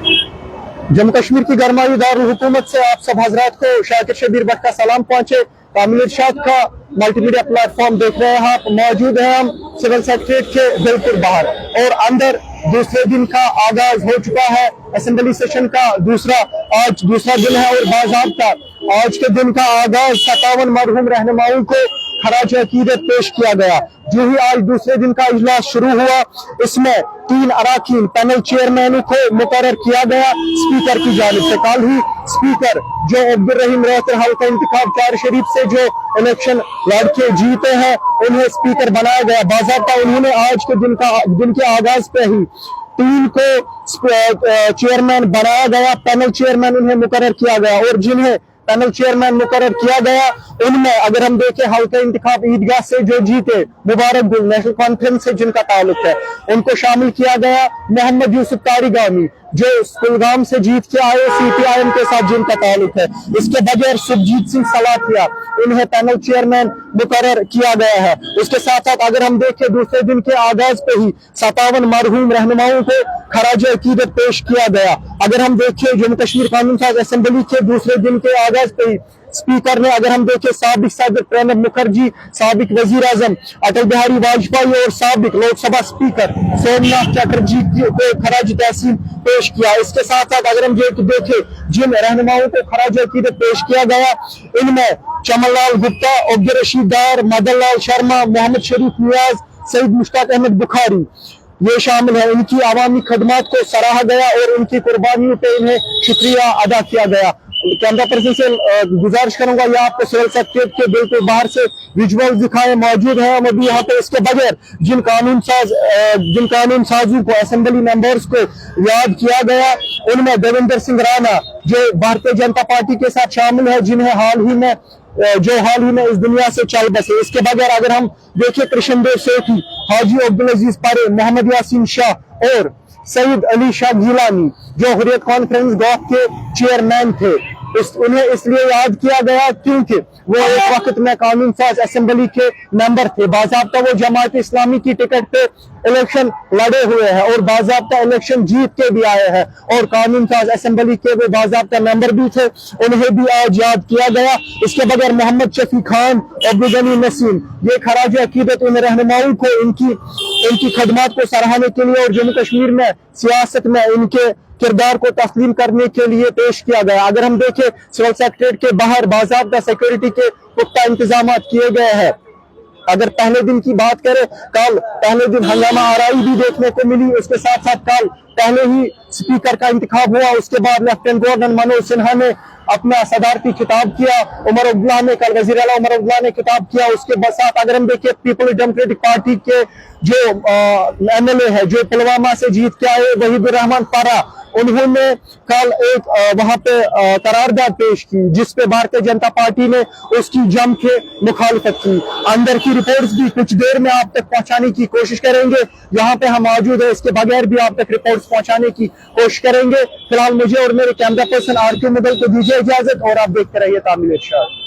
जम्मू कश्मीर की गरमाई दारुल हुकूमत से आप सब हजरात को शाकिर शबीर भट्ट का सलाम पहुंचे। कामिल इरशाद का मल्टीमीडिया प्लेटफॉर्म देख रहे हैं आप। मौजूद हैं हम सिविल सेक्रेटरीट के बिल्कुल बाहर और अंदर दूसरे दिन का आगाज हो चुका है। असेंबली सेशन का आज दूसरा दिन है और बाज़ाब्ता आज के दिन का आगाज 57 मरहूम रहनुमाओं को खराज अकीदत पेश किया गया। जो ही आज दूसरे दिन का इजलास शुरू हुआ, इसमें 3 अराकीन पैनल चेयरमैनों को मुकर्रर किया गया स्पीकर की जानिब से। कल ही स्पीकर जो अब्दुल रहीम रहतर हाल का इंतखाब चार शरीफ से जो इलेक्शन लड़के जीते हैं, उन्हें स्पीकर बनाया गया। बाज़ाब्ता उन्होंने आज के दिन के आगाज पे ही 3 को चेयरमैन बनाया गया, पैनल चेयरमैन उन्हें मुकर्रर किया गया। और जिन्हें पैनल चेयरमैन मुकर्रर किया गया, उनमें अगर हम देखें हल्का इंतखाब ईदगाह से जो जीते मुबारक गुल नेशनल कॉन्फ्रेंस से जिनका ताल्लुक है, उनको शामिल किया गया। मोहम्मद यूसुफ तारिगामी जो कुलगाम से जीत के आए, CPIM के साथ जिनका ताल्लुक है। इसके बगैर सुखजीत सिंह सलाथिया, इन्हें पैनल चेयरमैन मुकर्रर किया गया है। उसके साथ साथ अगर हम देखें दूसरे दिन के आगाज पे ही 57 मरहूम रहनुमाओं को खराज अकीदत पेश किया गया। अगर हम देखें जम्मू कश्मीर कानून साज असेंबली के दूसरे दिन के आगाज पे ही स्पीकर ने, अगर हम देखें साबिक सदर प्रणब मुखर्जी, साबिक वजीर आजम अटल बिहारी वाजपेयी और साबिक लोकसभा स्पीकर सोमनाथ चटर्जी को खराज तहसीन पेश किया। इसके साथ साथ अगर हम देखें जिन रहनुमाओं को खराज अकीदत पेश किया गया, इनमें चमन लाल गुप्ता, अब्दुल रशीद डार, मदन लाल शर्मा, मोहम्मद शरीफ नियाज, सईद मुश्ताक अहमद बुखारी ये शामिल है। इनकी आवामी खदमात को सराहा गया और उनकी कुर्बानियों पे इन्हें शुक्रिया अदा किया गया। कैमरा पर्सन से गुजारिश करूंगा या आपको सिविल सेक्रेटरीट के बिल्कुल बाहर से विजुअल दिखाएं। मौजूद है हम अभी यहाँ पे। इसके बगैर जिन कानून साजों को, असेंबली मेंबर्स को याद किया गया, उनमें देवेंद्र सिंह राणा जो भारतीय जनता पार्टी के साथ शामिल है, जिन्हें हाल ही में इस दुनिया से चल बसे। इसके बगैर अगर हम देखें कृष्णदेव सेठी, हाजी अब्दुल अजीज पारे, मोहम्मद यासीन शाह और सईद अली शाह गिलानी जो हुर्रियत कॉन्फ्रेंस गौथ के चेयरमैन थे, उन्हें इसलिए याद किया गया क्योंकि वो एक वक्त में कानून साज असेंबली के मेंबर थे। बाज़ाब्ता वो जमात इस्लामी की टिकट पे इलेक्शन लड़े हुए हैं और बाज़ाब्ता इलेक्शन जीत के भी आए हैं और कानून साज असेंबली के वो बाज़ाब्ता मेंबर भी थे, उन्हें भी आज याद किया गया। इसके बगैर मोहम्मद शफी खान, अब्दुल गनी नसीम, ये खराज अकीदत उन रहनुमाओं को इनकी खदमात को सराहने के लिए और जम्मू कश्मीर में सियासत में इनके किरदार को तस्लीम करने के लिए पेश किया गया। अगर हम देखें सिविल सेक्रेटरीट के बाहर बाज़ाब्ता सिक्योरिटी के पुख्ता इंतजाम किए गए हैं। अगर पहले दिन की बात करें, कल पहले दिन हंगामा आराई भी देखने को मिली। उसके साथ साथ कल पहले ही स्पीकर का इंतखाब हुआ। उसके बाद लेफ्टिनेंट गवर्नर मनोज सिन्हा ने अपना सदारती खिताब किया, उमर अब्दुल्ला ने कल वजीर आला उमर अब्दुल्ला ने खिताब किया। उसके साथ अगर हम देखें पीपल्स डेमोक्रेटिक पार्टी के जो MLA है जो पुलवामा से जीत के आए, वहीदुर रहमान पारा, उन्होंने कल एक वहां पे करारदाद पेश की जिसपे भारतीय जनता पार्टी ने उसकी जम के मुखालिफत की। अंदर की रिपोर्ट्स भी कुछ देर में आप तक पहुंचाने की कोशिश करेंगे। यहाँ पे हम मौजूद है, इसके बगैर भी आप तक रिपोर्ट्स पहुंचाने की कोशिश करेंगे। फिलहाल मुझे और मेरे कैमरा पर्सन RQ मुगल को दीजिए इजाजत और आप देखते रहिए तामील इरशाद।